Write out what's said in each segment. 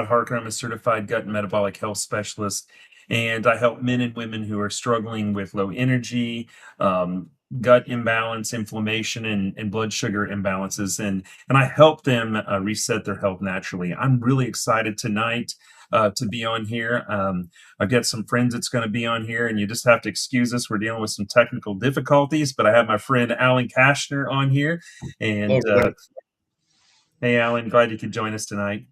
Harker. I'm a certified gut and metabolic health specialist, and I help men and women who are struggling with low energy, gut imbalance, inflammation, and blood sugar imbalances, and I help them reset their health naturally. I'm really excited tonight to be on here. I've got some friends that's going to be on here, and you just have to excuse us. We're dealing with some technical difficulties, but I have my friend Alan Kashner on here, Hello, and everybody. hey, Alan, glad you could join us tonight.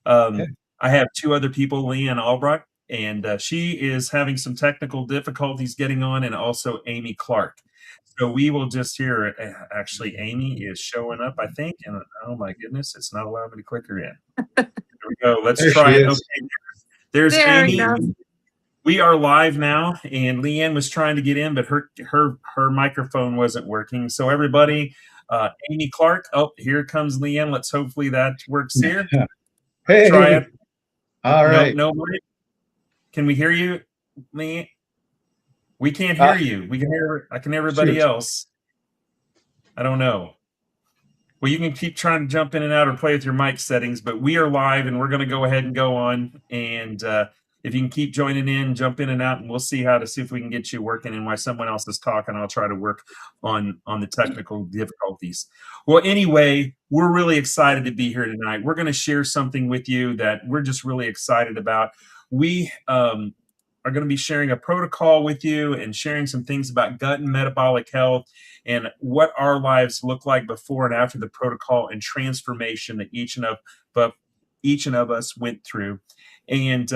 Okay. I have two other people, Leanne Albrecht, and she is having some technical difficulties getting on, and also Amy Clark. So we will just hear. Actually, Amy is showing up, I think, and oh my goodness, it's not allowing me to click her in. There we go. Let's There she try it. is. Okay, there's There we Amy. go. We are live now, and Leanne was trying to get in, but her microphone wasn't working. So everybody, Amy Clark. Oh, here comes Leanne. Let's hopefully that works here. Try Hey. it. All No, right. no. Can we hear you, Leanne? We can't hear you. We can hear. I can everybody Shoot. else. I don't know. Well, you can keep trying to jump in and out or play with your mic settings, but we are live and we're going to go ahead and go on. And if you can keep joining in, jump in and out, and we'll see if we can get you working. And while someone else is talking, I'll try to work on the technical difficulties. Well, anyway, we're really excited to be here tonight. We're going to share something with you that we're just really excited about. We are going to be sharing a protocol with you and sharing some things about gut and metabolic health and what our lives look like before and after the protocol and transformation that each and of us went through. And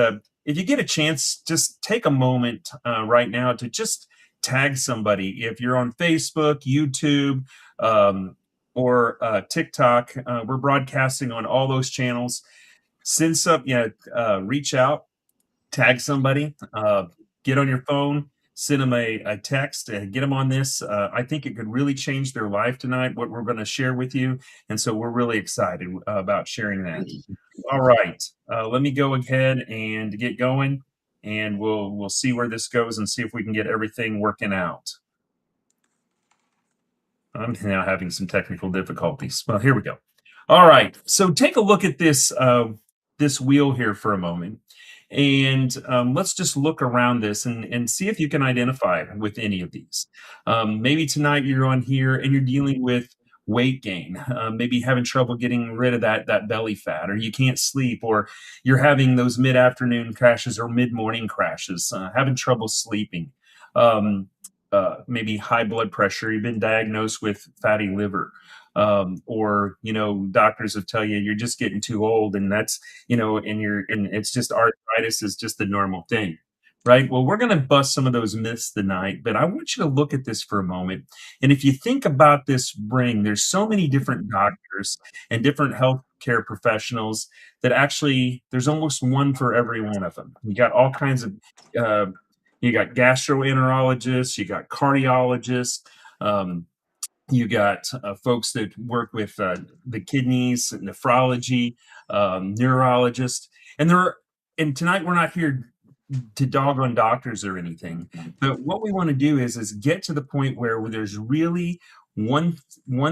if you get a chance, just take a moment right now to just tag somebody. If you're on Facebook, YouTube, or TikTok, we're broadcasting on all those channels. Reach out, tag somebody, get on your phone, send them a text, and get them on this. I think it could really change their life tonight, what we're going to share with you. And so we're really excited about sharing that. All right. Let me go ahead and get going, and we'll see where this goes and see if we can get everything working out. I'm now having some technical difficulties. Well, here we go. All right. So take a look at this wheel here for a moment. And let's just look around this and see if you can identify with any of these. Maybe tonight you're on here and you're dealing with weight gain, maybe having trouble getting rid of that belly fat, or you can't sleep, or you're having those mid-afternoon crashes or mid-morning crashes, having trouble sleeping. Maybe high blood pressure, you've been diagnosed with fatty liver, or doctors will tell you you're just getting too old, and that's and it's just arthritis is just the normal thing, right? Well, we're going to bust some of those myths tonight, but I want you to look at this for a moment. And if you think about this ring, there's so many different doctors and different healthcare professionals that actually there's almost one for every one of them. You got all kinds of you got gastroenterologists, you got cardiologists, you got folks that work with the kidneys, nephrology, neurologists, and tonight we're not here to dog on doctors or anything, but what we want to do is get to the point where there's really one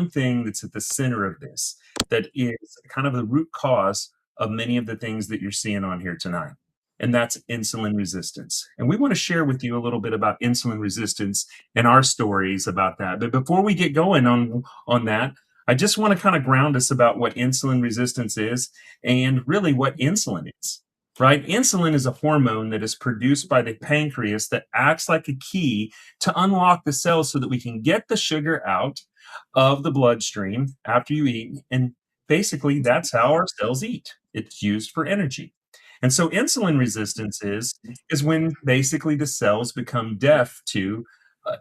thing that's at the center of this that is kind of the root cause of many of the things that you're seeing on here tonight. And that's insulin resistance. And we want to share with you a little bit about insulin resistance and our stories about that. But before we get going on that, I just want to kind of ground us about what insulin resistance is and really what insulin is, right? Insulin is a hormone that is produced by the pancreas that acts like a key to unlock the cells so that we can get the sugar out of the bloodstream after you eat. And basically, that's how our cells eat. It's used for energy. And so insulin resistance is when basically the cells become deaf to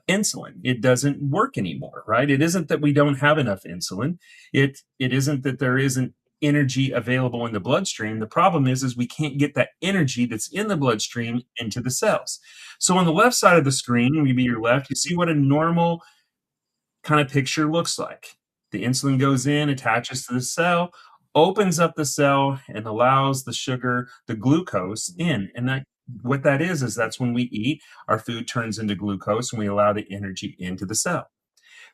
insulin. It doesn't work anymore, right? It isn't that we don't have enough insulin. It isn't that there isn't energy available in the bloodstream. The problem is we can't get that energy that's in the bloodstream into the cells. So on the left side of the screen, maybe your left, you see what a normal kind of picture looks like. The insulin goes in, attaches to the cell, opens up the cell, and allows the sugar, the glucose in. And what that is that's when we eat, our food turns into glucose and we allow the energy into the cell.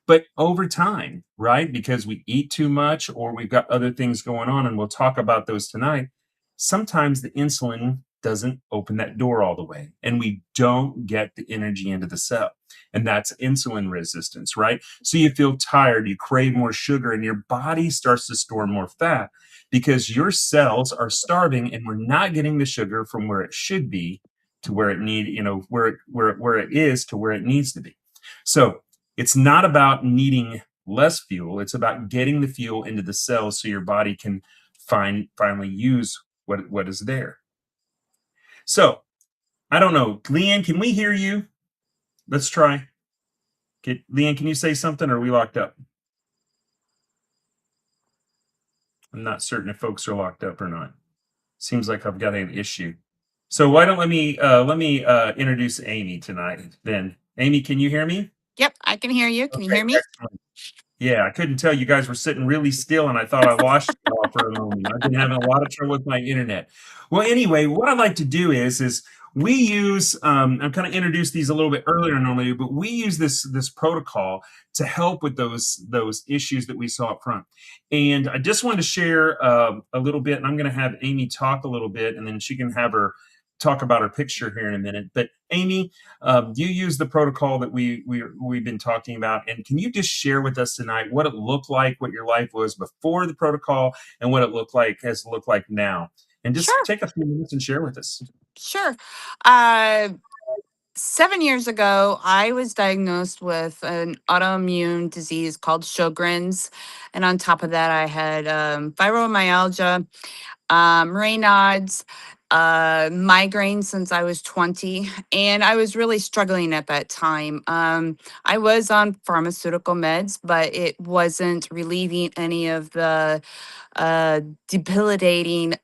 But over time, right, because we eat too much or we've got other things going on, and we'll talk about those tonight, sometimes the insulin doesn't open that door all the way, and we don't get the energy into the cell. And that's insulin resistance, right? So you feel tired, you crave more sugar, and your body starts to store more fat because your cells are starving and we're not getting the sugar from where it should be to where it need, where it is to where it needs to be. So it's not about needing less fuel, it's about getting the fuel into the cells so your body can finally use what is there. So I don't know, Leanne, can we hear you? Let's try. Leanne, can you say something, or are we locked up? I'm not certain if folks are locked up or not. Seems like I've got an issue. So why don't let me introduce Amy tonight then. Amy, can you hear me? Yep, I can hear you. Can you Okay, hear me? excellent. Yeah, I couldn't tell, you guys were sitting really still, and I thought I lost you all for a moment. I've been having a lot of trouble with my internet. Well, anyway, what I'd like to do is we use I've kind of introduced these a little bit earlier normally, but we use this protocol to help with those issues that we saw up front. And I just wanted to share a little bit, and I'm going to have Amy talk a little bit, and then she can have her talk about her picture here in a minute. But Amy, you use the protocol that we've been talking about, and can you just share with us tonight what it looked like, what your life was before the protocol, and what it looked like now? And just Sure, take a few minutes and share with us. sure. Uh, 7 years ago, I was diagnosed with an autoimmune disease called Sjogren's, and on top of that, I had fibromyalgia, Raynaud's, migraine since I was 20, and I was really struggling at that time. I was on pharmaceutical meds, but it wasn't relieving any of the uh, debilitating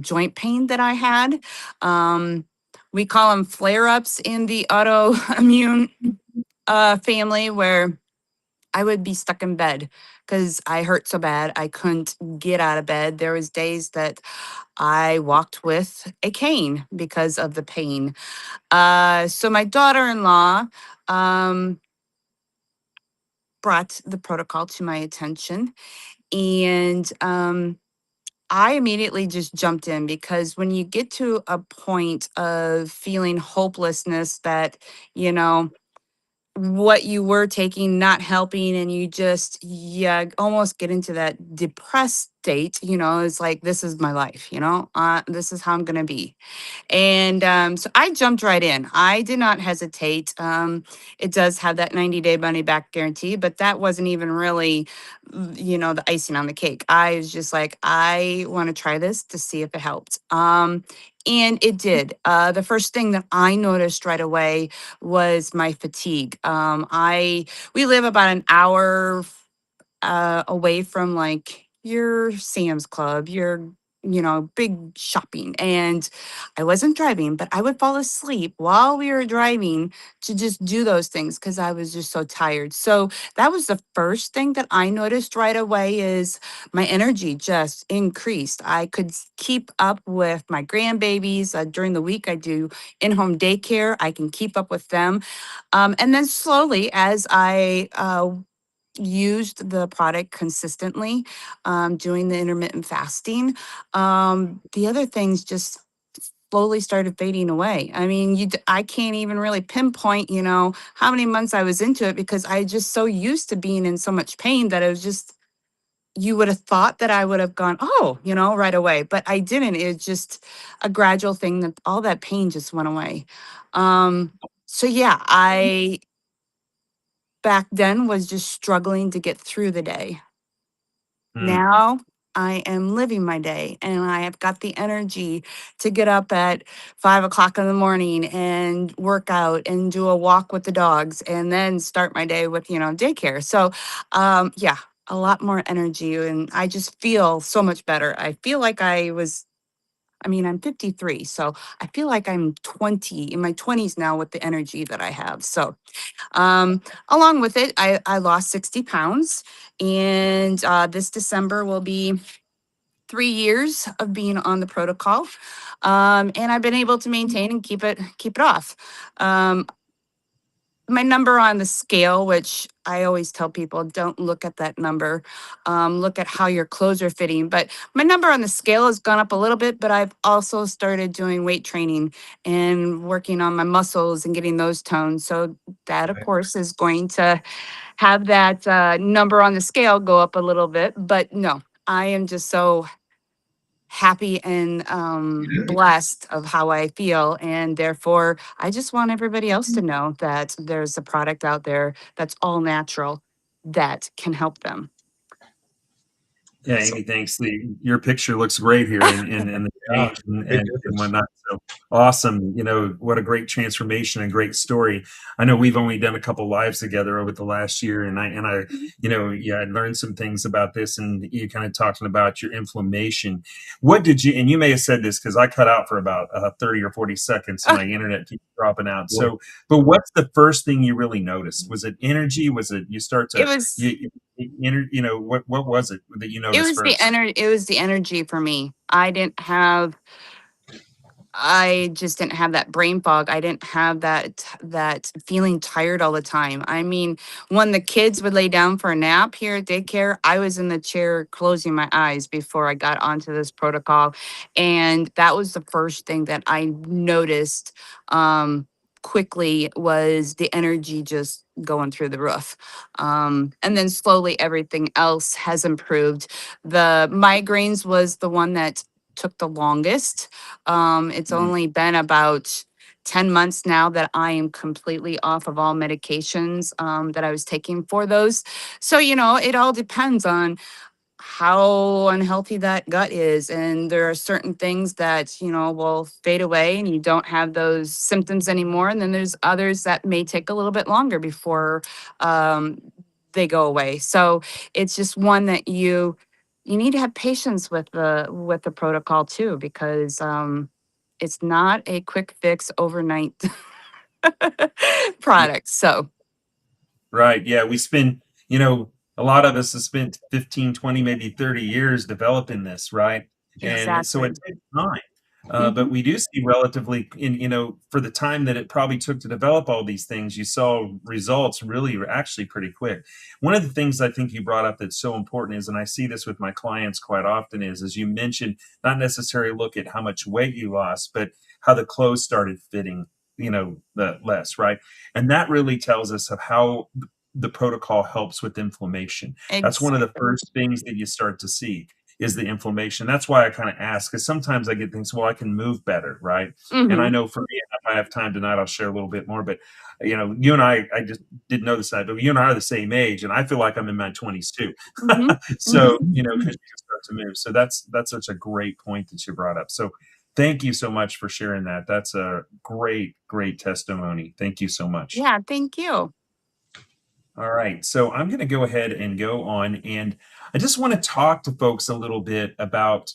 joint pain that I had. Um, we call them flare ups in the autoimmune family, where I would be stuck in bed because I hurt so bad I couldn't get out of bed. There was days that I walked with a cane because of the pain. So my daughter-in-law um, brought the protocol to my attention, and I immediately just jumped in because when you get to a point of feeling hopelessness that, you know, what you were taking not helping, and you just, yeah, almost get into that depressed state, it's like, this is my life, this is how I'm going to be. And so I jumped right in. I did not hesitate. It does have that 90-day money back guarantee, but that wasn't even really, the icing on the cake. I was just like, I want to try this to see if it helped. And it did. The first thing that I noticed right away was my fatigue. We live about an hour away from like your Sam's Club, your big shopping. And I wasn't driving, but I would fall asleep while we were driving to just do those things because I was just so tired. So that was the first thing that I noticed right away is my energy just increased. I could keep up with my grandbabies. During the week, I do in-home daycare. I can keep up with them. And then slowly, as I used the product consistently, doing the intermittent fasting, the other things just slowly started fading away. I mean, I can't even really pinpoint, how many months I was into it because I just so used to being in so much pain that it was just, you would have thought that I would have gone, oh, right away, but I didn't. It's just a gradual thing that all that pain just went away. So yeah, I back then was just struggling to get through the day. Mm, Now I am living my day, and I have got the energy to get up at 5 o'clock in the morning and work out and do a walk with the dogs and then start my day with, daycare. So, yeah, a lot more energy. And I just feel so much better. I feel like I'm 53. So I feel like I'm 20 in my 20s now with the energy that I have. So, along with it, I lost 60 pounds, and this December will be 3 years of being on the protocol, and I've been able to maintain and keep it off. Um, my number on the scale, which I always tell people, don't look at that number. Look at how your clothes are fitting. But my number on the scale has gone up a little bit, but I've also started doing weight training and working on my muscles and getting those toned. So that, of Right. course, is going to have that number on the scale go up a little bit. But no, I am just so happy and Yeah. blessed of how I feel. And therefore, I just want everybody else to know that there's a product out there that's all natural that can help them. Yeah, So, Amy, thanks. Your picture looks great here and the Yeah, change big and difference. whatnot. So awesome. What a great transformation and great story. I know we've only done a couple lives together over the last year, and I, yeah, I learned some things about this, and you kind of talking about your inflammation. What did you, and you may have said this because I cut out for about 30 or 40 seconds, my internet keeps dropping out. Well, So, but what's the first thing you really noticed? Was it energy? Was it you start it to, was what was it that you it noticed was the first? it was the energy for me. I just didn't have that brain fog. I didn't have that feeling tired all the time. I mean, when the kids would lay down for a nap here at daycare, I was in the chair closing my eyes before I got onto this protocol. And that was the first thing that I noticed quickly was the energy just going through the roof. And then slowly everything else has improved. The migraines was the one that took the longest. It's Mm. only been about 10 months now that I am completely off of all medications that I was taking for those. So, it all depends on how unhealthy that gut is. And there are certain things that, will fade away and you don't have those symptoms anymore. And then there's others that may take a little bit longer before um, they go away. So it's just one that you need to have patience with the protocol too, because it's not a quick fix overnight product. So Right. Yeah. A lot of us have spent 15, 20, maybe 30 years developing this, right? And so it exactly. takes time. But Hmm. we do see relatively, for the time that it probably took to develop all these things, you saw results really actually pretty quick. One of the things I think you brought up that's so important is, and I see this with my clients quite often, is as you mentioned, not necessarily look at how much weight you lost, but how the clothes started fitting, the less, right? And that really tells us of how the protocol helps with inflammation. That's one of the Exactly. first things that you start to see is the inflammation. That's why I kind of ask, because sometimes I get things, well, I can move better, right? And I Hmm. know for me, if I have time tonight, I'll share a little bit more. But you and I just didn't know this, but you and I are the same age, and I feel like I'm in my 20s too. Hmm. So, Hmm. because you can start to move. So that's such a great point that you brought up. So thank you so much for sharing that. That's a great, great testimony. Thank you so much. Yeah, thank you. All right. So I'm going to go ahead and go on. And I just want to talk to folks a little bit about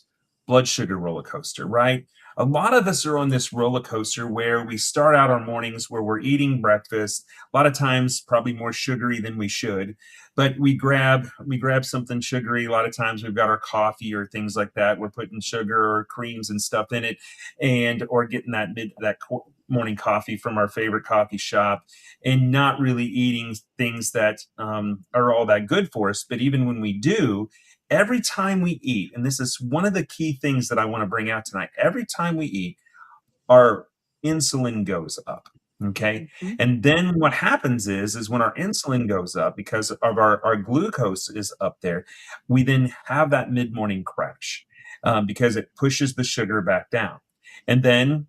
blood sugar roller coaster, right? A lot of us are on this roller coaster where we start out our mornings where we're eating breakfast, a lot of times probably more sugary than we should, but we grab something sugary. A lot of times we've got our coffee or things like that. We're putting sugar or creams and stuff in it, and or getting morning coffee from our favorite coffee shop, and not really eating things that are all that good for us. But even when we do, every time we eat, and this is one of the key things that I want to bring out tonight, every time we eat, our insulin goes up. Okay. Mhm. And then what happens is when our insulin goes up because of our glucose is up there, we then have that mid morning crash because it pushes the sugar back down. And then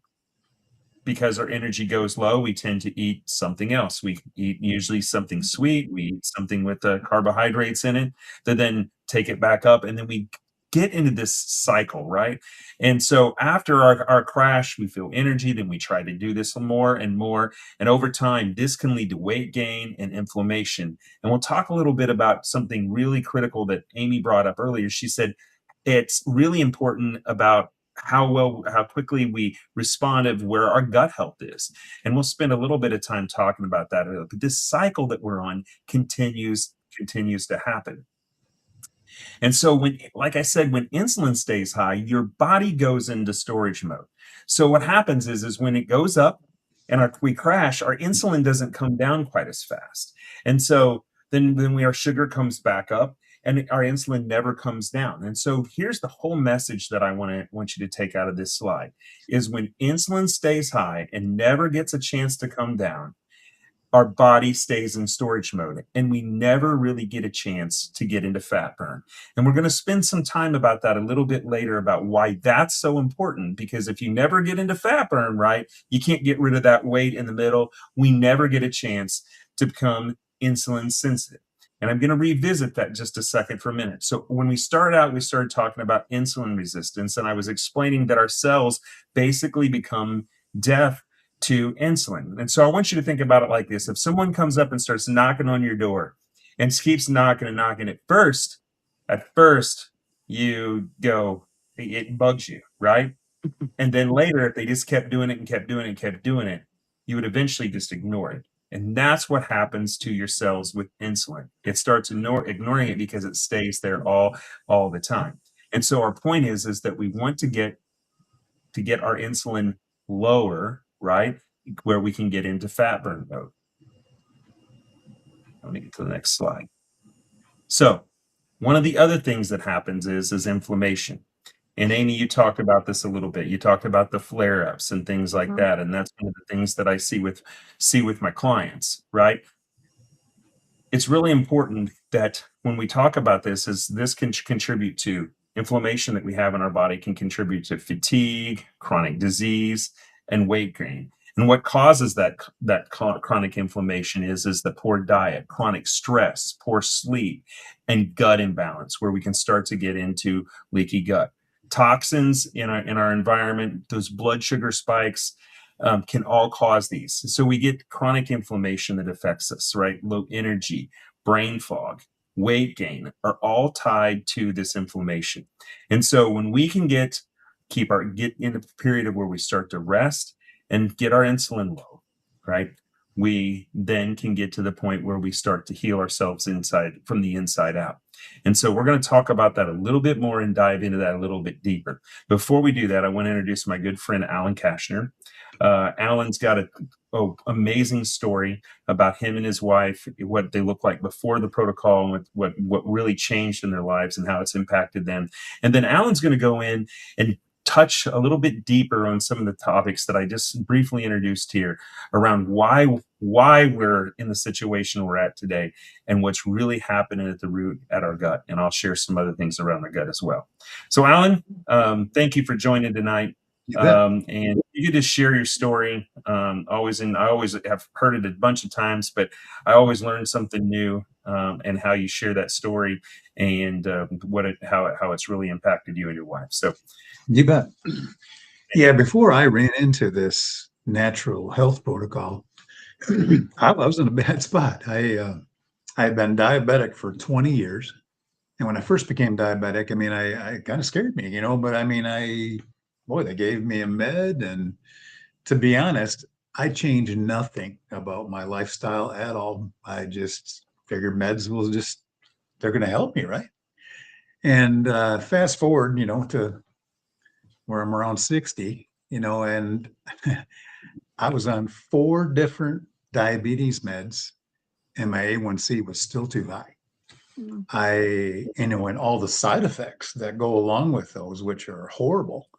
because our energy goes low, we tend to eat something else. We eat usually something sweet. We eat something with carbohydrates in it that then take it back up. And then we get into this cycle, right? And so after our crash, we feel energy. Then we try to do this more and more. And over time, this can lead to weight gain and inflammation. And we'll talk a little bit about something really critical that Amy brought up earlier. She said, it's really important about how quickly we respond of where our gut health is, and we'll spend a little bit of time talking about that, but this cycle that we're on continues to happen. And so when, like I said, when insulin stays high, your body goes into storage mode. So what happens is when it goes up, and we crash, our insulin doesn't come down quite as fast. And so then our sugar comes back up and our insulin never comes down. And so here's the whole message that I want you to take out of this slide is when insulin stays high and never gets a chance to come down, our body stays in storage mode and we never really get a chance to get into fat burn. And we're going to spend some time about that a little bit later about why that's so important, because if you never get into fat burn, right, you can't get rid of that weight in the middle. We never get a chance to become insulin sensitive. And I'm going to revisit that just a second for a minute. So when we started out, we started talking about insulin resistance, and I was explaining that our cells basically become deaf to insulin. And so I want you to think about it like this. If someone comes up and starts knocking on your door and keeps knocking and knocking at first you go, it bugs you, right? And then later, if they just kept doing it and kept doing it and kept doing it, you would eventually just ignore it. And that's what happens to your cells with insulin. It starts ignoring it because it stays there all the time. And so our point is that we want to get our insulin lower, right? Where we can get into fat burn mode. Let me get to the next slide. So one of the other things that happens is inflammation. And Amy, you talked about this a little bit. You talked about the flare-ups and things like that. And that's one of the things that I see with my clients, right? It's really important that when we talk about this, is this can contribute to inflammation that we have in our body, can contribute to fatigue, chronic disease, and weight gain. And what causes that chronic inflammation is the poor diet, chronic stress, poor sleep, and gut imbalance, where we can start to get into leaky gut. Toxins in our environment, those blood sugar spikes, can all cause these. So we get chronic inflammation that affects us, right? Low energy, brain fog, weight gain are all tied to this inflammation. And so when we can get in a period of where we start to rest and get our insulin low, right? We then can get to the point where we start to heal ourselves from the inside out. And so we're going to talk about that a little bit more and dive into that a little bit deeper. Before we do that, I want to introduce my good friend, Alan Kashner. Alan's got an amazing story about him and his wife, what they look like before the protocol, and what really changed in their lives and how it's impacted them. And then Alan's going to go in and touch a little bit deeper on some of the topics that I just briefly introduced here around why we're in the situation we're at today and what's really happening at the root at our gut. And I'll share some other things around our gut as well. So Alan, thank you for joining tonight. And you could just share your story. I always have heard it a bunch of times, but I always learn something new, and how you share that story and how it's really impacted you and your wife. So you bet. Yeah, before I ran into this natural health protocol, I was in a bad spot. I had been diabetic for 20 years. And when I first became diabetic, I mean, I kind of scared me, but I mean, they gave me a med. And to be honest, I changed nothing about my lifestyle at all. I just figured meds they're going to help me, right? And fast forward, to where I'm around 60, and I was on 4 different diabetes meds and my A1C was still too high. And all the side effects that go along with those, which are horrible.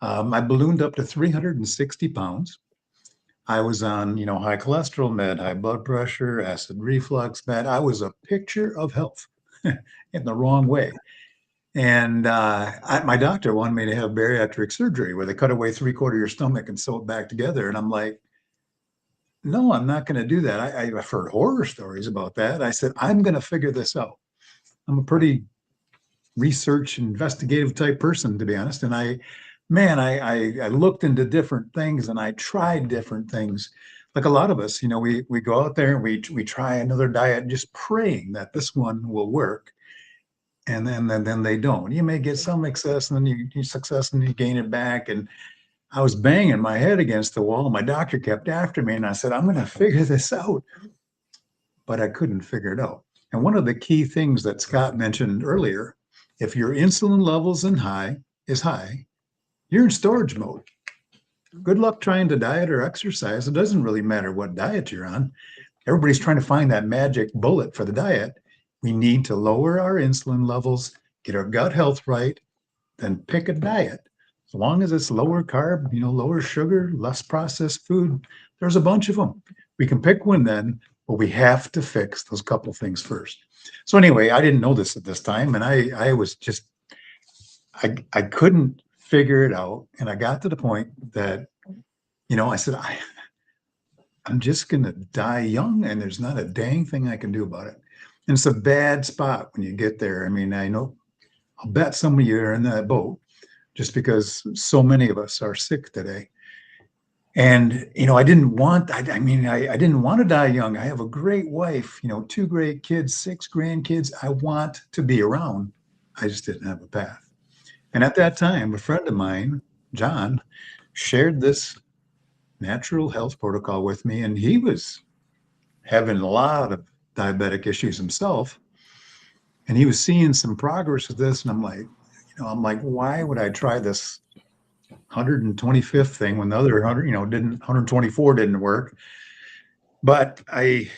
I ballooned up to 360 pounds. I was on, high cholesterol med, high blood pressure, acid reflux med. I was a picture of health in the wrong way. And my doctor wanted me to have bariatric surgery where they cut away 3/4 of your stomach and sew it back together. And I'm like, no, I'm not going to do that. I've heard horror stories about that. I said, I'm going to figure this out. I'm a pretty research investigative type person, to be honest. And I looked into different things and I tried different things. Like a lot of us, we go out there and we try another diet, just praying that this one will work. And then they don't. You may get some success and then you success and you gain it back. And I was banging my head against the wall. My doctor kept after me and I said, I'm going to figure this out. But I couldn't figure it out. And one of the key things that Scott mentioned earlier, if your insulin levels is high, you're in storage mode. good luck trying to diet or exercise. It doesn't really matter what diet you're on. Everybody's trying to find that magic bullet for the diet. We need to lower our insulin levels, get our gut health right, then pick a diet. As long as it's lower carb, lower sugar, less processed food, there's a bunch of them. We can pick one then, but we have to fix those couple things first. So anyway, I didn't know this at this time, and I was just I couldn't figure it out, and I got to the point that I said I'm just gonna die young, and there's not a dang thing I can do about it. And it's a bad spot when you get there. I mean, I know I'll bet some of you are in that boat just because so many of us are sick today. And I didn't want. I mean, I didn't want to die young. I have a great wife, 2 great kids, 6 grandkids. I want to be around. I just didn't have a path. And at that time, a friend of mine, John, shared this natural health protocol with me, and he was having a lot of diabetic issues himself, and he was seeing some progress with this. And I'm like, why would I try this 125th thing when the other 100, didn't 124 didn't work? But I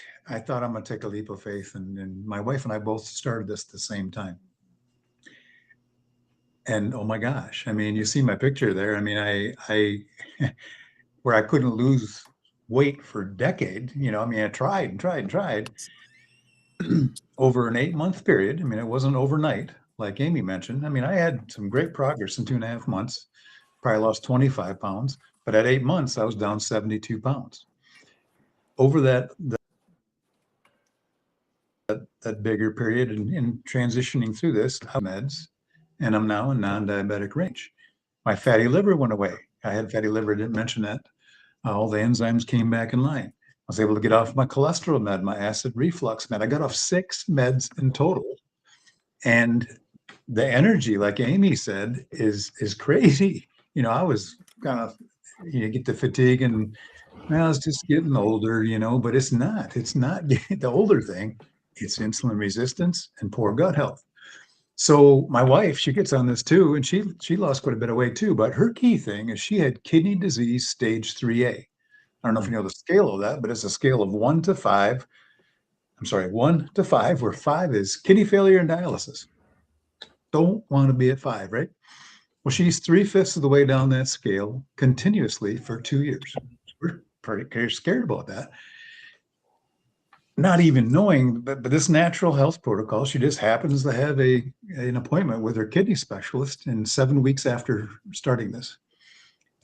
thought I'm going to take a leap of faith, and my wife and I both started this at the same time. And oh my gosh, I mean, you see my picture there. I mean, I where I couldn't lose weight for a decade. I mean, I tried and tried and tried over an 8-month period. I mean, it wasn't overnight, like Amy mentioned. I mean, I had some great progress in 2.5 months, probably lost 25 pounds, but at 8 months, I was down 72 pounds. Over that bigger period and transitioning through this, meds, and I'm now in non-diabetic range. My fatty liver went away. I had fatty liver, didn't mention that. All the enzymes came back in line. I was able to get off my cholesterol med, my acid reflux med. I got off 6 meds in total. And the energy, like Amy said, is crazy. I was kind of, get the fatigue and I was just getting older, but it's not the older thing. It's insulin resistance and poor gut health. So my wife, she gets on this too, and she lost quite a bit of weight too. But her key thing is she had kidney disease stage 3A. I don't know if you know the scale of that, but it's a scale of 1 to 5. I'm sorry, 1 to 5, where 5 is kidney failure and dialysis. Don't want to be at 5, right? Well, she's 3/5 of the way down that scale continuously for 2 years. We're pretty scared about that. Not even knowing, but this natural health protocol, she just happens to have an appointment with her kidney specialist in 7 weeks after starting this.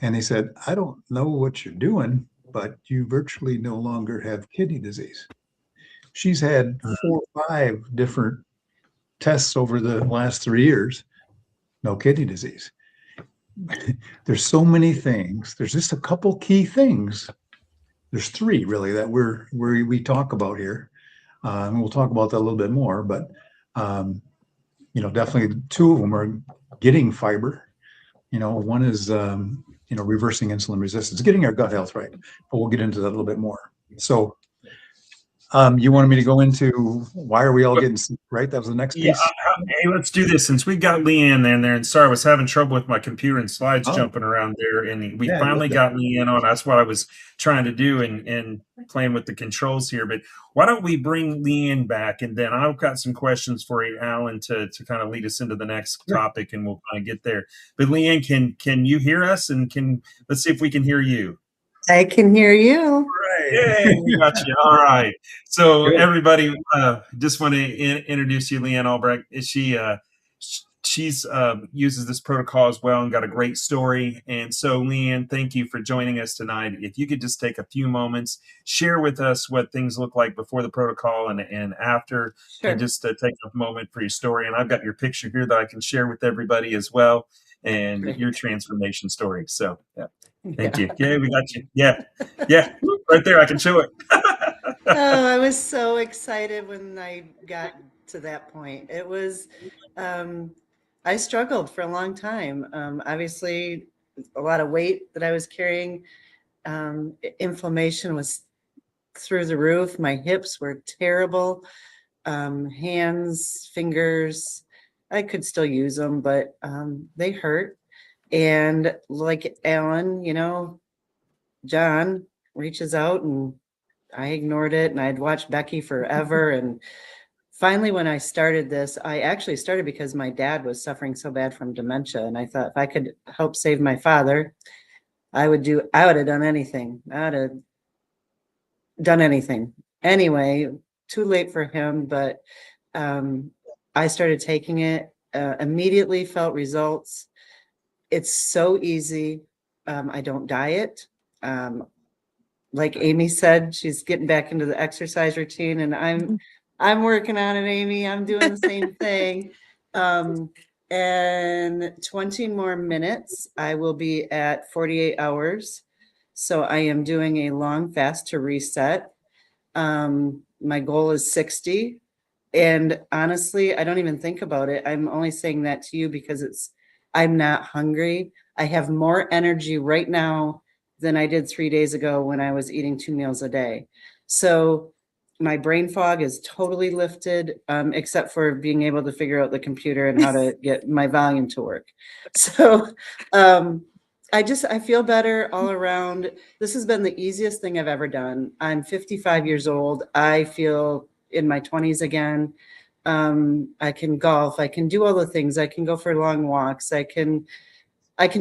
And they said, I don't know what you're doing, but you virtually no longer have kidney disease. She's had 4 or 5 different tests over the last 3 years, no kidney disease. There's so many things. There's just a couple key things. There's 3 really that we talk about here. And we'll talk about that a little bit more, but definitely 2 of them are getting fiber. One is reversing insulin resistance, getting our gut health right. But we'll get into that a little bit more. So you wanted me to go into why are we all getting sick, right? That was the next piece. Hey, let's do this since we got Leanne in there. And sorry, I was having trouble with my computer and slides jumping around there. And we finally got Leanne on. That's what I was trying to do and playing with the controls here. But why don't we bring Leanne back? And then I've got some questions for you, Alan, to kind of lead us into the next topic, and we'll kind of get there. But Leanne, can you hear us? And let's see if we can hear you. I can hear you. Yay, we got you. All right. So everybody, just want to introduce you, Leanne Albrecht. She's uses this protocol as well and got a great story. And so, Leanne, thank you for joining us tonight. If you could just take a few moments, share with us what things look like before the protocol and after, and just take a moment for your story. And I've got your picture here that I can share with everybody as well, and your transformation story. So, yeah. Thank you. Yeah, we got you. Yeah. Right there. I can show it. Oh, I was so excited when I got to that point. It was, I struggled for a long time. Obviously, a lot of weight that I was carrying. Inflammation was through the roof. My hips were terrible. Hands, fingers, I could still use them, but they hurt. And like Alan, John reaches out, and I ignored it, and I'd watched Becky forever. And finally, when I started this, I actually started because my dad was suffering so bad from dementia. And I thought if I could help save my father, I would have done anything. I would have done anything. Anyway, too late for him, but I started taking it, immediately felt results. It's so easy. I don't diet. Like Amy said, she's getting back into the exercise routine, and I'm working on it, Amy. I'm doing the same thing. And 20 more minutes, I will be at 48 hours. So I am doing a long fast to reset. My goal is 60. And honestly, I don't even think about it. I'm only saying that to you because I'm not hungry. I have more energy right now than I did 3 days ago when I was eating 2 meals a day. So my brain fog is totally lifted, except for being able to figure out the computer and how to get my volume to work. So I feel better all around. This has been the easiest thing I've ever done. I'm 55 years old. I feel in my 20s again. I can golf. I can do all the things. I can go for long walks. I can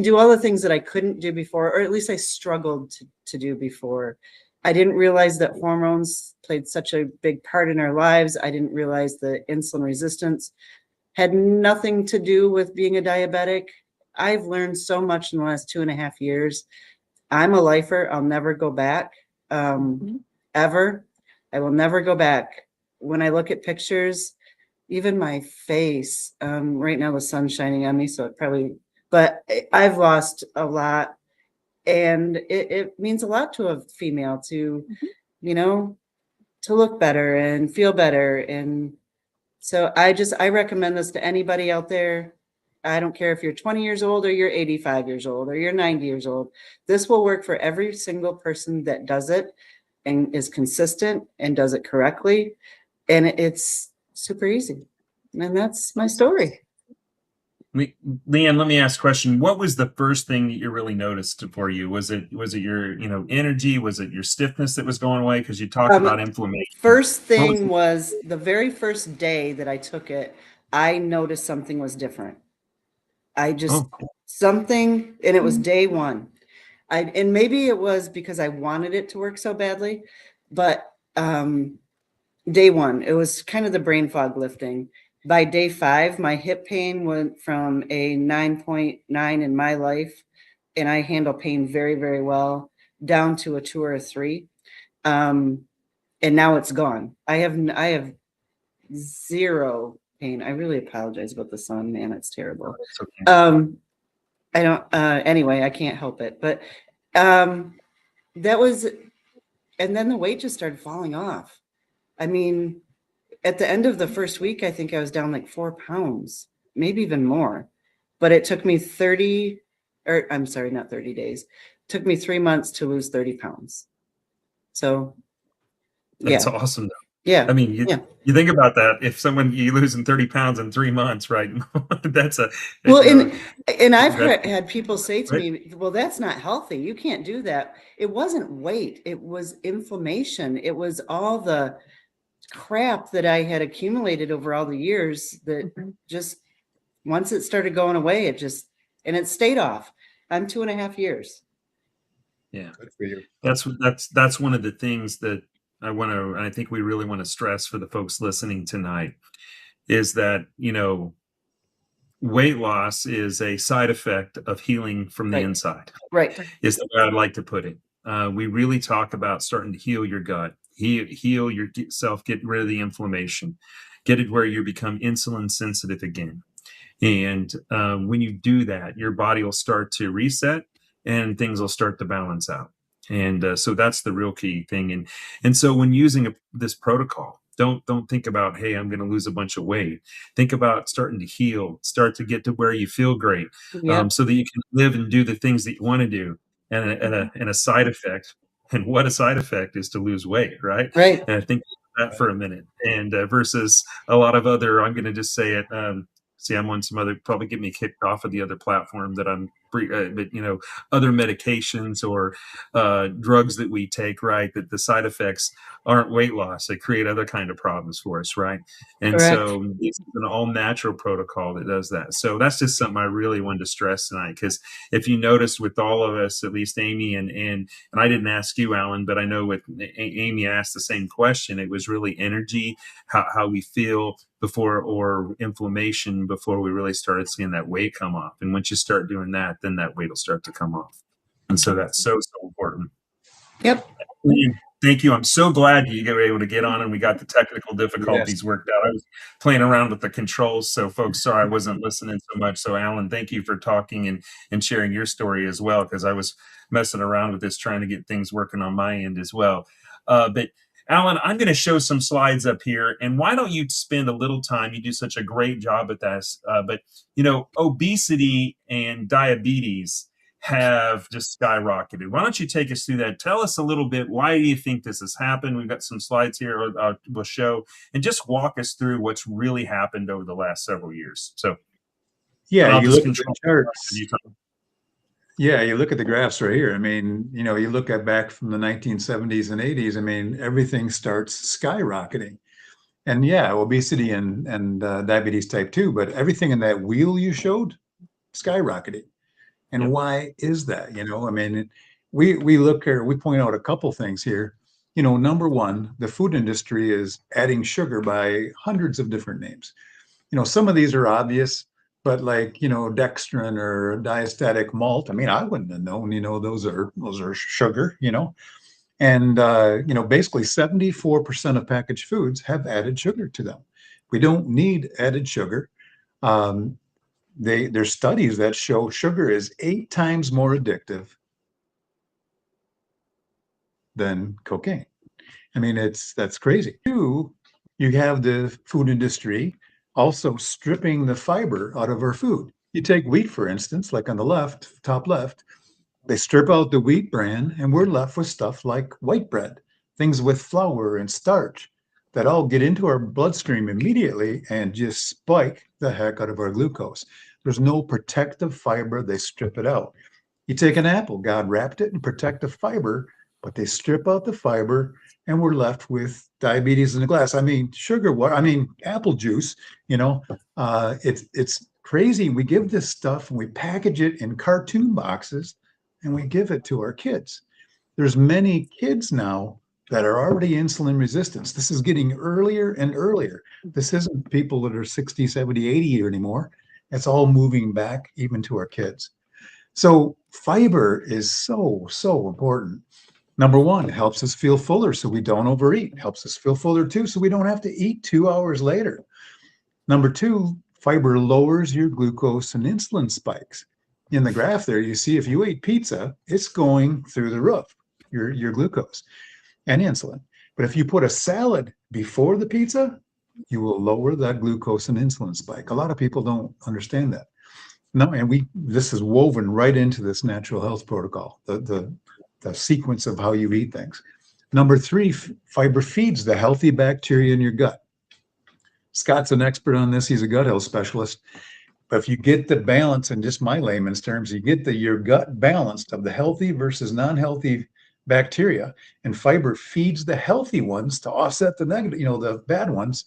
do all the things that I couldn't do before, or at least I struggled to do before. I didn't realize that hormones played such a big part in our lives. I didn't realize that insulin resistance had nothing to do with being a diabetic. I've learned so much in the last 2.5 years. I'm a lifer. I'll never go back, ever. I will never go back. When I look at pictures, even my face, right now the sun's shining on me, so it probably, but I've lost a lot, and it means a lot to a female to, to look better and feel better. And so I recommend this to anybody out there. I don't care if you're 20 years old or you're 85 years old or you're 90 years old. This will work for every single person that does it and is consistent and does it correctly. And it's super easy. And that's my story. Leanne, let me ask a question. What was the first thing that you really noticed for you? Was it your, energy? Was it your stiffness that was going away? Because you talked about inflammation. First thing was the very first day that I took it, I noticed something was different. Something, and it was day one. And maybe it was because I wanted it to work so badly, but day one, it was kind of the brain fog lifting. By day 5, my hip pain went from a 9.9 in my life, and I handle pain very, very well, down to a 2 or a 3. And now it's gone. I have zero pain. I really apologize about the sun, man. It's terrible. Okay. I don't, anyway, I can't help it, but, that was, and then the weight just started falling off. I mean, at the end of the first week, I think I was down like 4 pounds, maybe even more, but it took me 30, or I'm sorry, not 30 days. It took me 3 months to lose 30 pounds. So That's yeah. awesome. Yeah. I mean, you think about that. If you losing 30 pounds in 3 months, right? That's well, and I've had people say to me, well, that's not healthy. You can't do that. It wasn't weight. It was inflammation. It was all the crap that I had accumulated over all the years that just, once it started going away, and it stayed off. I'm 2.5 years. Yeah. Good for you. That's one of the things that I think we really want to stress for the folks listening tonight is that, weight loss is a side effect of healing from the inside. Right. Is the way I'd like to put it. We really talk about starting to heal your gut, heal yourself, get rid of the inflammation, get it where you become insulin sensitive again. And when you do that, your body will start to reset and things will start to balance out. And so that's the real key thing. And so when using this protocol, don't think about, hey, I'm going to lose a bunch of weight. Think about starting to heal, start to get to where you feel great, so that you can live and do the things that you want to do. And a side effect, and what a side effect is to lose weight, right? Right. And I think that for a minute, and versus a lot of other, I'm going to just say it. See, I'm on some other, probably get me kicked off of the other platform that I'm but other medications or drugs that we take, right? That the side effects aren't weight loss; they create other kind of problems for us, right? And Correct. so it's an all natural protocol that does that. So that's just something I really wanted to stress tonight, because if you noticed with all of us, at least Amy and I didn't ask you, Alan, but I know with Amy asked the same question. It was really energy, how we feel before, or inflammation before we really started seeing that weight come off. And once you start doing that, then that weight will start to come off. And so that's so important. Yep. Thank you. I'm so glad you were able to get on and we got the technical difficulties Yes. worked out. I was playing around with the controls, so folks, sorry I wasn't listening so much. So Alan, thank you for talking and sharing your story as well, because I was messing around with this trying to get things working on my end as well. But Alan, I'm going to show some slides up here, and why don't you spend a little time? You do such a great job at this, but obesity and diabetes have just skyrocketed. Why don't you take us through that? Tell us a little bit. Why do you think this has happened? We've got some slides here we'll show, and just walk us through what's really happened over the last several years. So, Yeah, and I'll you just look at the control. charts. Yeah, you look at the graphs right here. I mean, you look at back from the 1970s and 80s. I mean, everything starts skyrocketing. And yeah, obesity and diabetes type 2, but everything in that wheel you showed, skyrocketing. And Yep. why is that? I mean, we look here, we point out a couple things here. Number one, the food industry is adding sugar by hundreds of different names. Some of these are obvious, but like, dextrin or diastatic malt. I mean, I wouldn't have known, those are sugar, and basically 74% of packaged foods have added sugar to them. We don't need added sugar. There's studies that show sugar is 8 times more addictive than cocaine. I mean, that's crazy. Two, you have the food industry also stripping the fiber out of our food. You take wheat, for instance, like on the left, top left, they strip out the wheat bran, and we're left with stuff like white bread, things with flour and starch that all get into our bloodstream immediately and just spike the heck out of our glucose. There's no protective fiber, they strip it out. You take an apple, God wrapped it in protective fiber, but they strip out the fiber and we're left with diabetes in a glass. I mean, sugar water, I mean, apple juice, it's crazy. We give this stuff and we package it in cartoon boxes and we give it to our kids. There's many kids now that are already insulin resistant. This is getting earlier and earlier. This isn't people that are 60, 70, 80 anymore. It's all moving back even to our kids. So fiber is so, so important. Number one, it helps us feel fuller so we don't overeat. Helps us feel fuller too, so we don't have to eat 2 hours later. Number two, fiber lowers your glucose and insulin spikes. In the graph there, you see if you ate pizza, it's going through the roof, your glucose and insulin. But if you put a salad before the pizza, you will lower that glucose and insulin spike. A lot of people don't understand that. No, and this is woven right into this natural health protocol, the sequence of how you eat things. Number three, fiber feeds the healthy bacteria in your gut. Scott's an expert on this. He's a gut health specialist. But if you get the balance, in just my layman's terms, you get your gut balanced of the healthy versus non-healthy bacteria, and fiber feeds the healthy ones to offset the negative, the bad ones,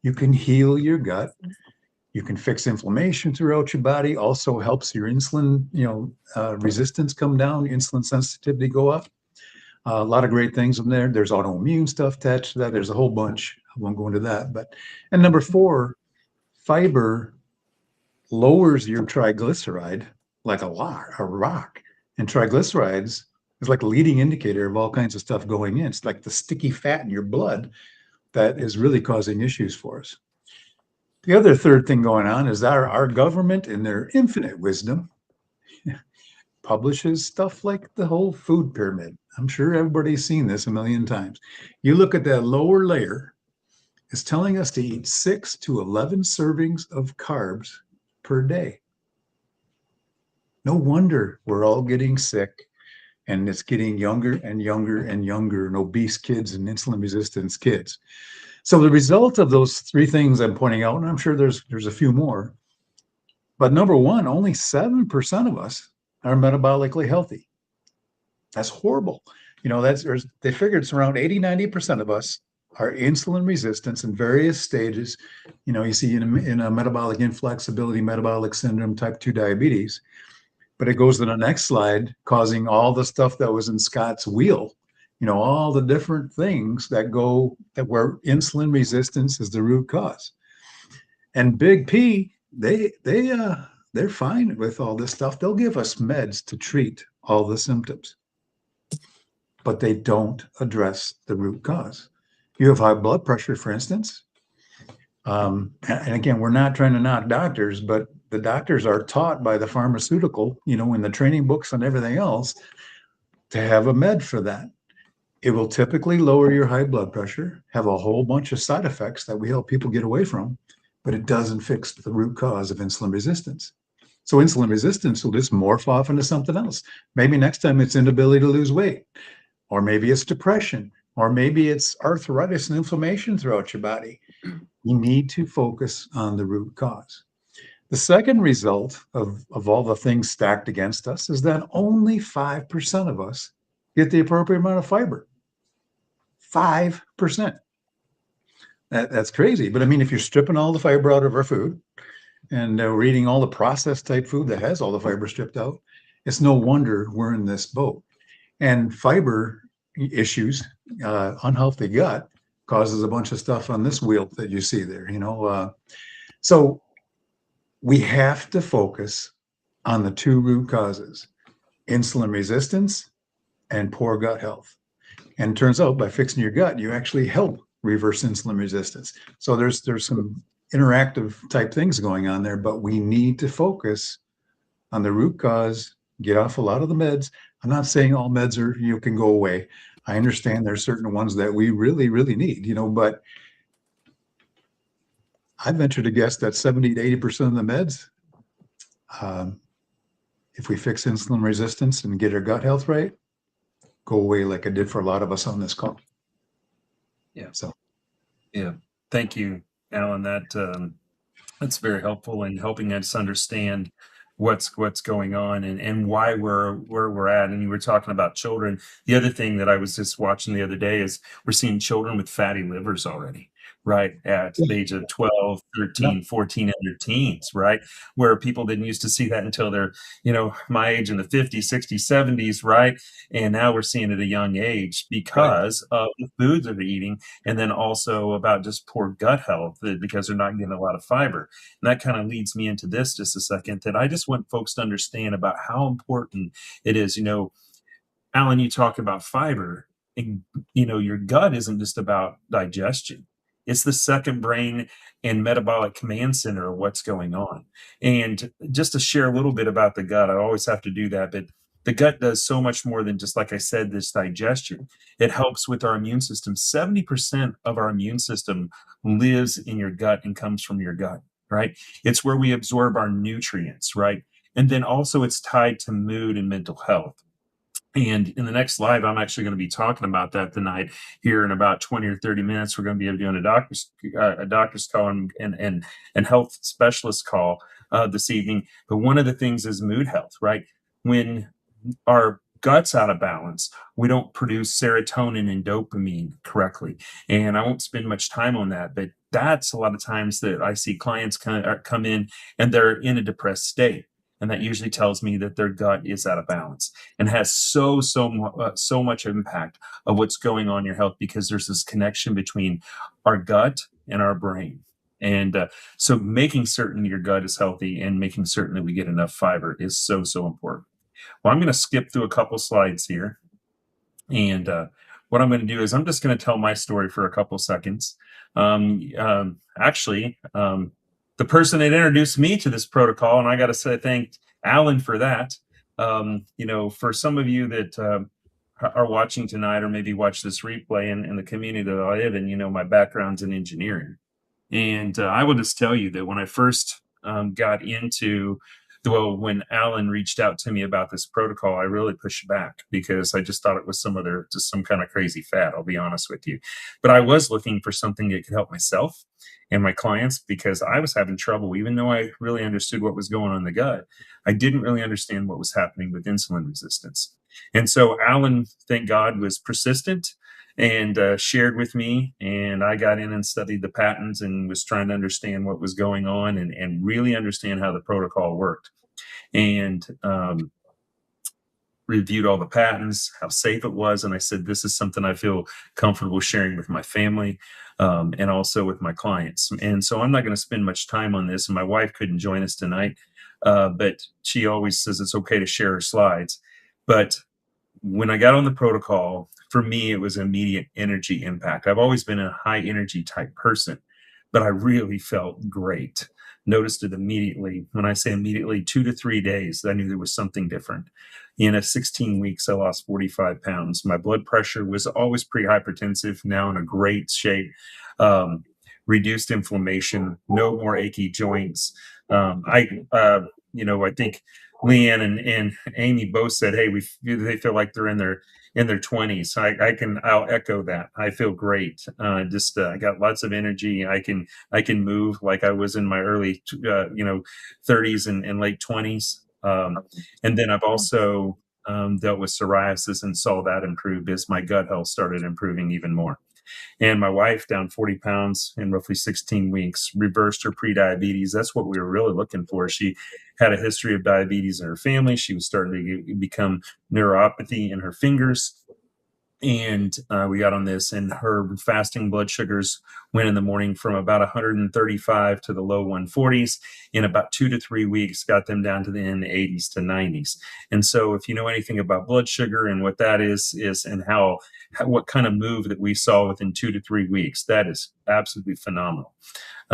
you can heal your gut. You can fix inflammation throughout your body. Also helps your insulin, resistance come down, insulin sensitivity go up. A lot of great things in there. There's autoimmune stuff attached to that. There's a whole bunch. I won't go into that. And number four, fiber lowers your triglyceride like a rock. And triglycerides is like a leading indicator of all kinds of stuff going in. It's like the sticky fat in your blood that is really causing issues for us. The other third thing going on is our government, in their infinite wisdom, publishes stuff like the whole food pyramid. I'm sure everybody's seen this a million times. You look at that lower layer, it's telling us to eat 6 to 11 servings of carbs per day. No wonder we're all getting sick, and it's getting younger and younger and younger, and obese kids and insulin resistance kids. So the result of those three things I'm pointing out, and I'm sure there's a few more, but number one, only 7% of us are metabolically healthy. That's horrible. You know, they figured it's around 80-90% of us are insulin resistance in various stages. You know, you see in a metabolic inflexibility, metabolic syndrome, type 2 diabetes. But it goes to the next slide, causing all the stuff that was in Scott's wheel. You know, all the different things that where insulin resistance is the root cause. And Big P, they're fine with all this stuff. They'll give us meds to treat all the symptoms, but they don't address the root cause. You have high blood pressure, for instance. And again, we're not trying to knock doctors, but the doctors are taught by the pharmaceutical, you know, in the training books and everything else, to have a med for that. It will typically lower your high blood pressure, have a whole bunch of side effects that we help people get away from, but it doesn't fix the root cause of insulin resistance. So insulin resistance will just morph off into something else. Maybe next time it's inability to lose weight, or maybe it's depression, or maybe it's arthritis and inflammation throughout your body. You need to focus on the root cause. The second result of all the things stacked against us is that only 5% of us get the appropriate amount of fiber. 5%. That's crazy. But I mean, if you're stripping all the fiber out of our food and we're eating all the processed type food that has all the fiber stripped out, it's no wonder we're in this boat. And fiber issues, unhealthy gut, causes a bunch of stuff on this wheel that you see there, you know. So we have to focus on the two root causes, insulin resistance and poor gut health. And it turns out by fixing your gut, you actually help reverse insulin resistance. So there's some interactive type things going on there, but we need to focus on the root cause, get off a lot of the meds. I'm not saying all meds can go away. I understand there's certain ones that we really, really need, you know, but I venture to guess that 70 to 80% of the meds, if we fix insulin resistance and get our gut health right, go away like it did for a lot of us on this call. Yeah. So, yeah. Thank you, Alan. That's very helpful in helping us understand what's going on and why we're where we're at. And you were talking about children. The other thing that I was just watching the other day is we're seeing children with fatty livers already, right? At the age of 12, yeah, 13, 14, and their teens, right? Where people didn't used to see that until they're, my age in the 50s, 60s, 70s, right? And now we're seeing it at a young age right. because of the foods they're eating, and then also about just poor gut health because they're not getting a lot of fiber. And that kind of leads me into this just a second, that I just want folks to understand about how important it is. Alan, you talk about fiber, and your gut isn't just about digestion. It's the second brain and metabolic command center of what's going on. And just to share a little bit about the gut, I always have to do that, but the gut does so much more than just, like I said, this digestion. It helps with our immune system. 70% of our immune system lives in your gut and comes from your gut, right? It's where we absorb our nutrients, right? And then also it's tied to mood and mental health. And in the next live, I'm actually going to be talking about that tonight. Here in about 20 or 30 minutes, we're going to be doing a doctor's call and health specialist call this evening. But one of the things is mood health, right? When our gut's out of balance, we don't produce serotonin and dopamine correctly. And I won't spend much time on that, but that's a lot of times that I see clients come in and they're in a depressed state. And that usually tells me that their gut is out of balance and has so much impact of what's going on in your health, because there's this connection between our gut and our brain. And so making certain your gut is healthy and making certain that we get enough fiber is so important. Well, I'm going to skip through a couple slides here. And what I'm going to do is I'm just going to tell my story for a couple seconds. Actually, the person that introduced me to this protocol, and I got to say thank Alan for that. For some of you that are watching tonight or maybe watch this replay in the community that I live in, my background's in engineering. And I will just tell you that when I first got into Well, when Alan reached out to me about this protocol, I really pushed back because I just thought it was just some kind of crazy fad, I'll be honest with you. But I was looking for something that could help myself and my clients because I was having trouble, even though I really understood what was going on in the gut. I didn't really understand what was happening with insulin resistance. And so Alan, thank God, was persistent and shared with me. And I got in and studied the patents and was trying to understand what was going on and really understand how the protocol worked. And reviewed all the patents, how safe it was. And I said, this is something I feel comfortable sharing with my family and also with my clients. And so I'm not going to spend much time on this. And my wife couldn't join us tonight, but she always says it's okay to share her slides. But when I got on the protocol, for me, it was immediate energy impact. I've always been a high energy type person, but I really felt great. Noticed it immediately. When I say immediately, 2 to 3 days, I knew there was something different. In 16 weeks, I lost 45 pounds. My blood pressure was always pre-hypertensive, now in a great shape. Um, Reduced inflammation, no more achy joints. I think Leanne and Amy both said, "Hey, they feel like they're in their 20s." I'll echo that. I feel great. I got lots of energy. I can move like I was in my early 30s and late 20s. And then I've also dealt with psoriasis and saw that improve as my gut health started improving even more. And my wife, down 40 pounds in roughly 16 weeks, reversed her prediabetes. That's what we were really looking for. She had a history of diabetes in her family. She was starting to become neuropathy in her fingers. And we got on this, and her fasting blood sugars went in the morning from about 135 to the low 140s. In about 2 to 3 weeks, got them down to the in the 80s to 90s. And so, if you know anything about blood sugar and what that is and what kind of move that we saw within 2 to 3 weeks, that is absolutely phenomenal.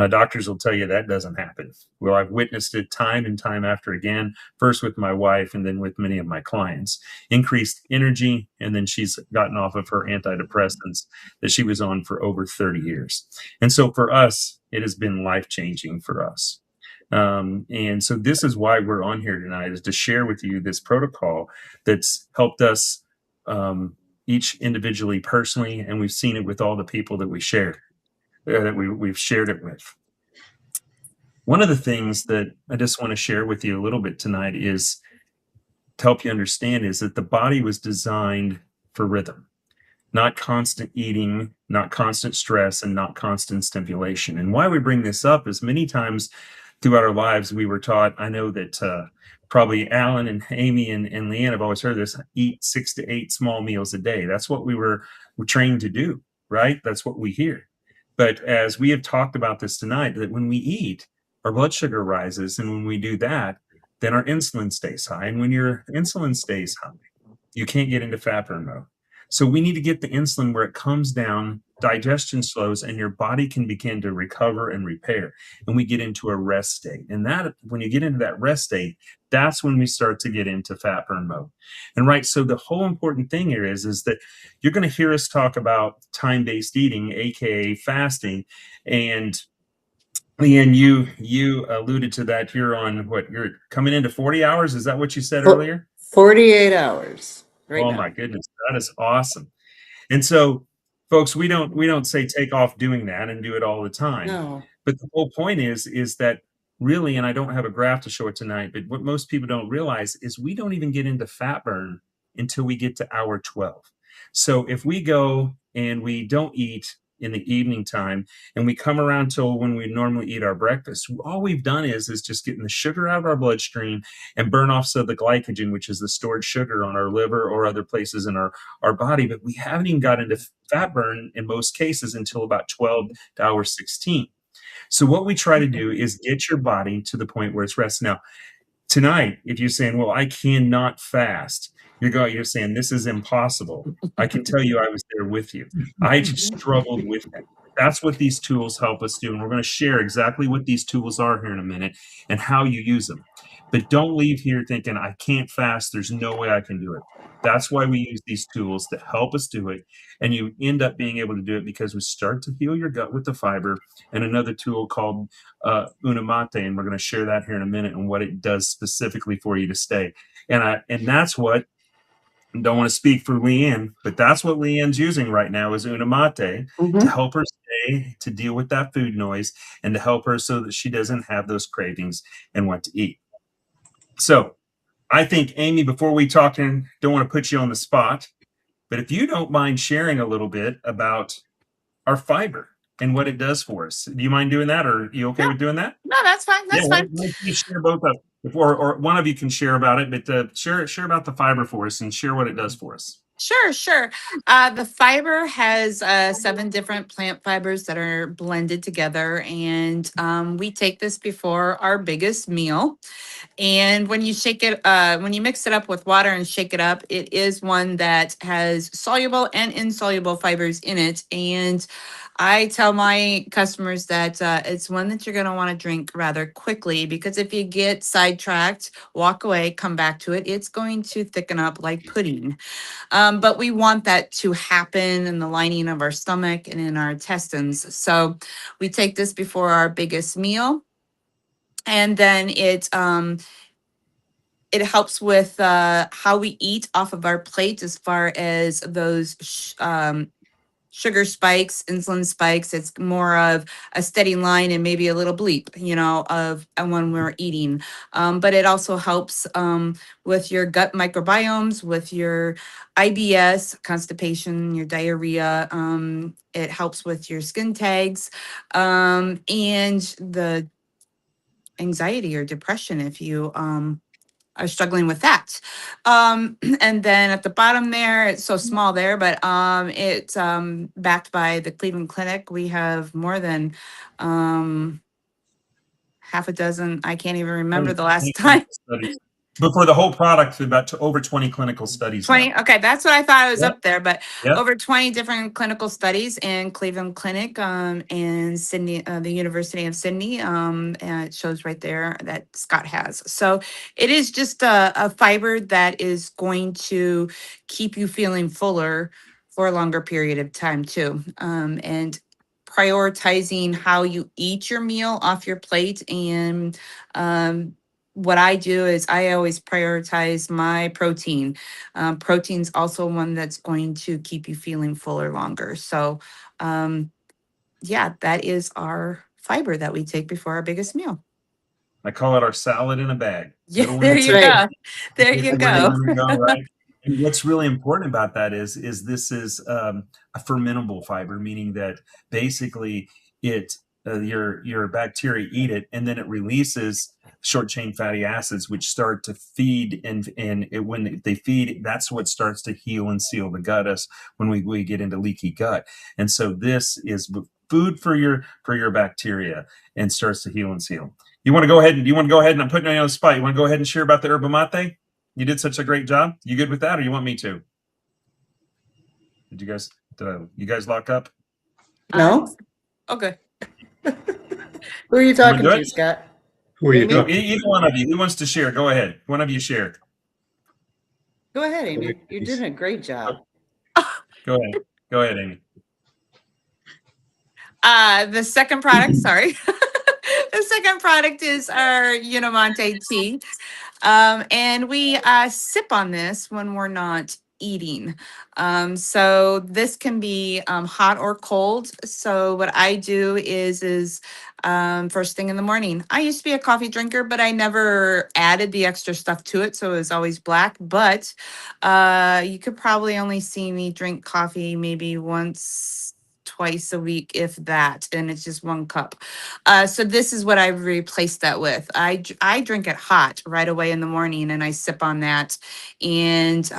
Doctors will tell you that doesn't happen. Well, I've witnessed it time and time after again, first with my wife and then with many of my clients. Increased energy, and then she's gotten off of her antidepressants that she was on for over 30 years. And so for us, it has been life-changing for us. And so this is why we're on here tonight, is to share with you this protocol that's helped us each individually, personally, and we've seen it with all the people that we shared. We've shared it with. One of the things that I just want to share with you a little bit tonight is to help you understand is that the body was designed for rhythm, not constant eating, not constant stress, and not constant stimulation. And why we bring this up is many times throughout our lives, we were taught, I know that probably Alan and Amy and Leanne have always heard this, eat 6 to 8 small meals a day. That's what we're trained to do, right? That's what we hear. But as we have talked about this tonight, that when we eat, our blood sugar rises. And when we do that, then our insulin stays high. And when your insulin stays high, you can't get into fat burn mode. So we need to get the insulin where it comes down, digestion slows, and your body can begin to recover and repair. And we get into a rest state. And that, when you get into that rest state, that's when we start to get into fat burn mode. And right, so the whole important thing here is that you're going to hear us talk about time-based eating, aka fasting. And Leanne, you alluded to that. You're on what? You're coming into 40 hours. Is that what you said earlier? 48 hours right Oh now. my goodness, that is awesome. And so, folks, we don't say take off doing that and do it all the time. No. But the whole point is that really, and I don't have a graph to show it tonight, but what most people don't realize is we don't even get into fat burn until we get to hour 12. So if we go and we don't eat in the evening time and we come around till when we normally eat our breakfast, all we've done is just getting the sugar out of our bloodstream and burn off some of the glycogen, which is the stored sugar on our liver or other places in our body. But we haven't even got into fat burn in most cases until about 12 to hour 16. So what we try to do is get your body to the point where it's rest. Now, tonight, if you're saying, well, I cannot fast, you're saying this is impossible. I can tell you I was there with you. I just struggled with that. That's what these tools help us do. And we're going to share exactly what these tools are here in a minute and how you use them. But don't leave here thinking, I can't fast. There's no way I can do it. That's why we use these tools to help us do it. And you end up being able to do it because we start to heal your gut with the fiber, and another tool called Unamate. And we're going to share that here in a minute and what it does specifically for you to stay. And that's what, don't want to speak for Leanne, but that's what Leanne's using right now is Unamate to Mhm. help her stay, to deal with that food noise, and to help her so that she doesn't have those cravings and want to eat. So I think, Amy, before we talk, and don't want to put you on the spot, but if you don't mind sharing a little bit about our fiber and what it does for us, do you mind doing that? Or are you okay Yeah. with doing that? No, that's fine. Yeah, That's why fine. don't you share both of, or one of you can share about it, but share about the fiber for us and share what it does for us. Sure, sure. The fiber has 7 different plant fibers that are blended together, and we take this before our biggest meal. And when you shake it, when you mix it up with water and shake it up, it is one that has soluble and insoluble fibers in it. And I tell my customers that it's one that you're going to want to drink rather quickly, because if you get sidetracked, walk away, come back to it, it's going to thicken up like pudding. But we want that to happen in the lining of our stomach and in our intestines. So we take this before our biggest meal. And then it helps with how we eat off of our plate as far as those sugar spikes, insulin spikes. It's more of a steady line and maybe a little bleep, of when we're eating. But it also helps with your gut microbiomes, with your IBS, constipation, your diarrhea. It helps with your skin tags, and the anxiety or depression if you are struggling with that. And then at the bottom there, it's so small there, but it's backed by the Cleveland Clinic. We have more than um, half a dozen. I can't even remember the last 20 time. clinical studies. But for the whole product, about over 20 clinical studies now. 20. Okay, that's what I thought it was Yep. up there, but Yep. over 20 different clinical studies in Cleveland Clinic, and Sydney, the University of Sydney. And it shows right there that Scott has. So it is just a fiber that is going to keep you feeling fuller for a longer period of time too. And prioritizing how you eat your meal off your plate, and what I do is I always prioritize my protein. Protein's also one that's going to keep you feeling fuller longer. So, yeah, that is our fiber that we take before our biggest meal. I call it our salad in a bag. Yeah, Middle there That's you right. go. There you where you go. want to go, right? And what's really important about that is this is a fermentable fiber, meaning that basically it your bacteria eat it, and then it releases short chain fatty acids, which start to feed, and when they feed, that's what starts to heal and seal the gut us when we get into leaky gut. And so this is food for your bacteria and starts to heal and seal. You want to go ahead and I'm putting you on the spot. You want to go ahead and share about the yerba mate? You did such a great job. You good with that, or you want me to? You guys lock up? I'm No? okay. Who are you You want to talking do to, it? Scott? Who are you Amy? No, talking either one of you. Who wants to share? Go ahead. One of you share. Go ahead, to? Amy. You're doing a great job. Go ahead. Go ahead, Amy. The second product, sorry. The second product is our Unamante tea. And we sip on this when we're not eating. So this can be hot or cold. So what I do is first thing in the morning. I used to be a coffee drinker, but I never added the extra stuff to it, so it was always black. But you could probably only see me drink coffee maybe once. Twice a week, if that, and it's just 1 cup. So this is what I replaced that with. I drink it hot right away in the morning, and I sip on that, and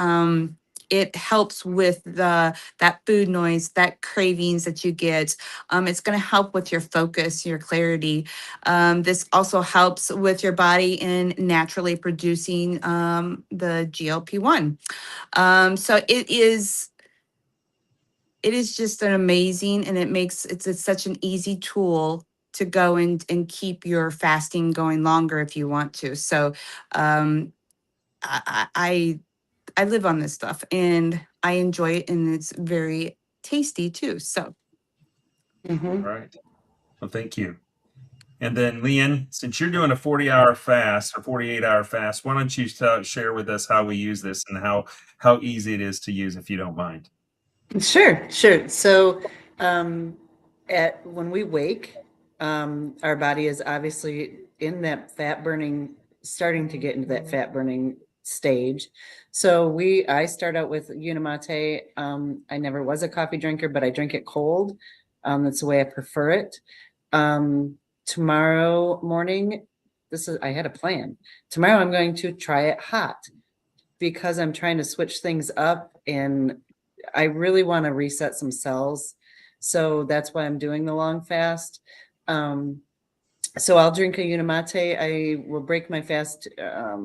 it helps with that food noise, that cravings that you get. It's going to help with your focus, your clarity. This also helps with your body in naturally producing the GLP-1. So it is just an amazing, and it's such an easy tool to go and keep your fasting going longer if you want to. So um, I live on this stuff and I enjoy it, and it's very tasty too. So Mhm. Right. Well, thank you. And then, Leanne, since you're doing a 40-hour fast or 48-hour fast, why don't you share with us how we use this and how easy it is to use, if you don't mind. Sure, sure. So, um, at when we wake, our body is obviously in that fat burning, starting to get into that fat burning stage. So I start out with Unimate. I never was a coffee drinker, but I drink it cold. That's the way I prefer it. Tomorrow morning, I had a plan. Tomorrow I'm going to try it hot because I'm trying to switch things up and I really want to reset some cells. So that's why I'm doing the long fast. Um, so I'll drink a Unimate. I will break my fast, I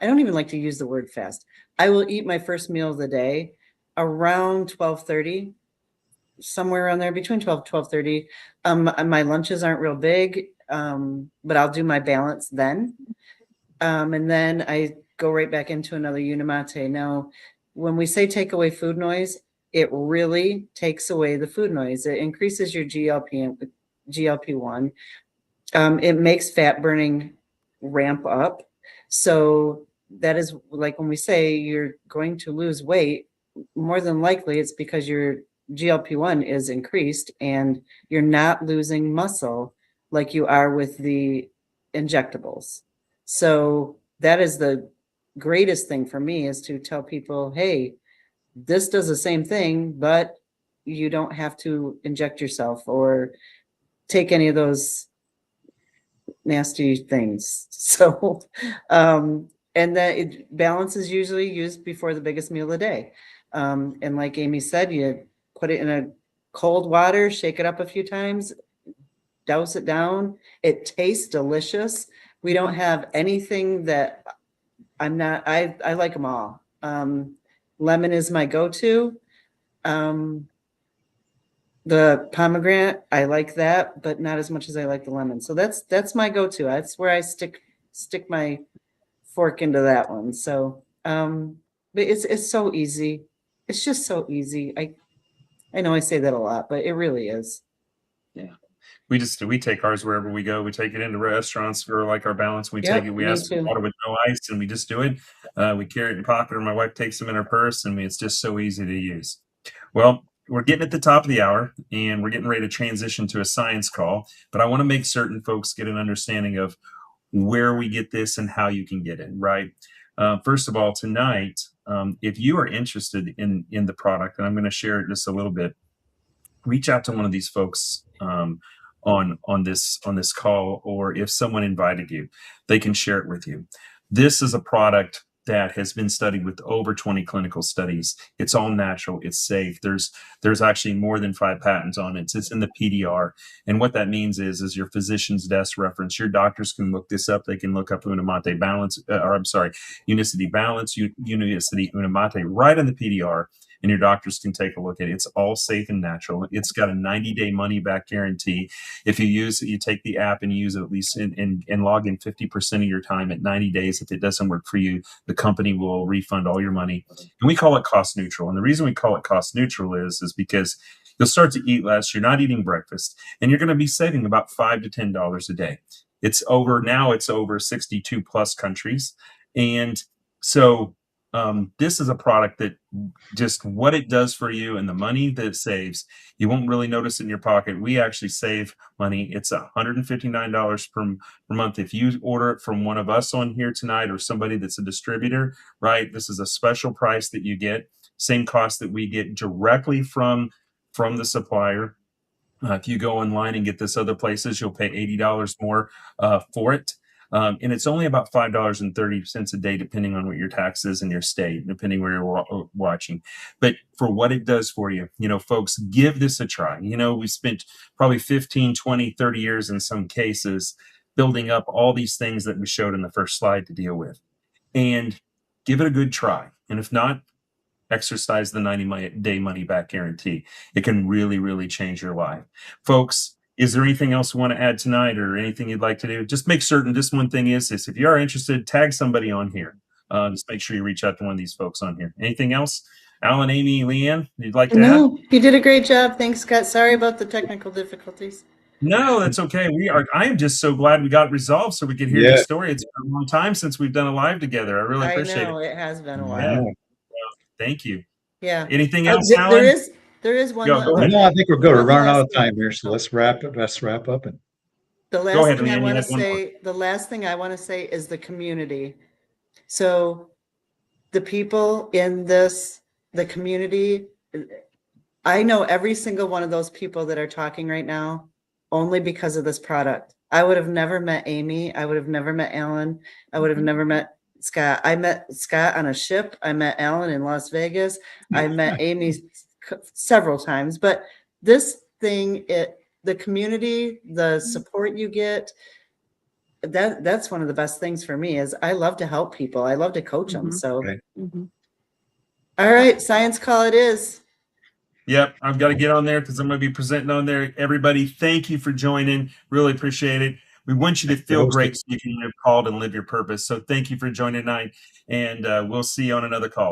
don't even like to use the word fast. I will eat my first meal of the day around 12:30, somewhere around there between 12 12:30. My lunches aren't real big, but I'll do my balance then. And then I go right back into another Unimate. Now, when we say take away food noise, it really takes away the food noise. It increases your GLP-1. It makes fat burning ramp up. So that is like when we say you're going to lose weight, more than likely it's because your GLP-1 is increased and you're not losing muscle like you are with the injectables. So that is the greatest thing for me, is to tell people, hey, this does the same thing, but you don't have to inject yourself or take any of those nasty things. So, and balance is usually used before the biggest meal of the day. And like Amy said, you put it in a cold water, shake it up a few times, douse it down. It tastes delicious. We don't have anything that I like them all. Lemon is my go-to. The pomegranate, I like that, but not as much as I like the lemon. So that's my go-to. That's where I stick my fork into that one. So, but it's so easy. It's just so easy. I know I say that a lot, but it really is. Yeah. We take ours wherever we go. We take it into restaurants for like our balance. We take it, Yep, we me ask for too. water with no ice and we just do it. We carry it in pocket, or my wife takes them in her purse, and it's just so easy to use. Well, we're getting at the top of the hour and we're getting ready to transition to a science call, but I want to make certain folks get an understanding of where we get this and how you can get it, right? First of all, tonight, if you are interested in the product, and I'm going to share it just a little bit, reach out to one of these folks on this call, or if someone invited you, they can share it with you. This is a product that has been studied with over 20 clinical studies. It's all natural. It's safe. There's actually more than 5 patents on it. It's in the PDR, and what that means is your physician's desk reference. Your doctors can look this up. They can look up Unimate Balance, or I'm sorry, Unicity Balance, Unicity Unimate, right in the PDR, and your doctors can take a look at it. It's all safe and natural. It's got a 90-day money back guarantee. If you use it, you take the app and you use it at least and log in 50% of your time at 90 days. If it doesn't work for you, the company will refund all your money. And we call it cost neutral. And the reason we call it cost neutral is because you'll start to eat less. You're not eating breakfast, and you're going to be saving about $5 to $10 a day. It's over 62 plus countries. And so this is a product that just what it does for you and the money that it saves, you won't really notice it in your pocket. We actually save money. It's $159 per month if you order it from one of us on here tonight, or somebody that's a distributor, right? This is a special price that you get, same cost that we get directly from the supplier. If you go online and get this other places, you'll pay $80 more for it. And it's only about $5.30 a day, depending on what your tax is in your state, depending where you're watching. But for what it does for you, folks, give this a try. We spent probably 15, 20, 30 years in some cases building up all these things that we showed in the first slide to deal with. And give it a good try. And if not, exercise the 90-day money back guarantee. It can really, really change your life. Folks, Is there anything else you want to add tonight or anything you'd like to do? Just make certain this one thing is this. If you are interested, tag somebody on here. Just make sure you reach out to one of these folks on here. Anything else? Alan, Amy, Leanne, you'd like to add? No, you did a great job. Thanks, Scott. Sorry about the technical difficulties. No, that's okay. I am just so glad we got resolved so we could hear your Yeah. story. It's been a long time since we've done a live together. I really appreciate I know it. it has been a I while. know. Thank you. Yeah. Anything else, There Alan? is one. Go ahead. No, I think we're good. We're One running out last of time thing. here, so let's wrap up. And The Go last ahead, thing I Leanne, you want to had one more. say, the last thing I want to say is the community. So the people in the community, I know every single one of those people that are talking right now only because of this product. I would have never met Amy. I would have never met Alan. I would have never met Scott. I met Scott on a ship. I met Alan in Las Vegas. I met Amy several times. But this thing, the community, the support you get, that's one of the best things for me. Is I love to help people. I love to coach them. So, okay. all right, science call it is. Yep, I've got to get on there because I'm going to be presenting on there. Everybody, thank you for joining. Really appreciate it. We want you to feel great so you can live called and live your purpose. So thank you for joining tonight, and we'll see you on another call.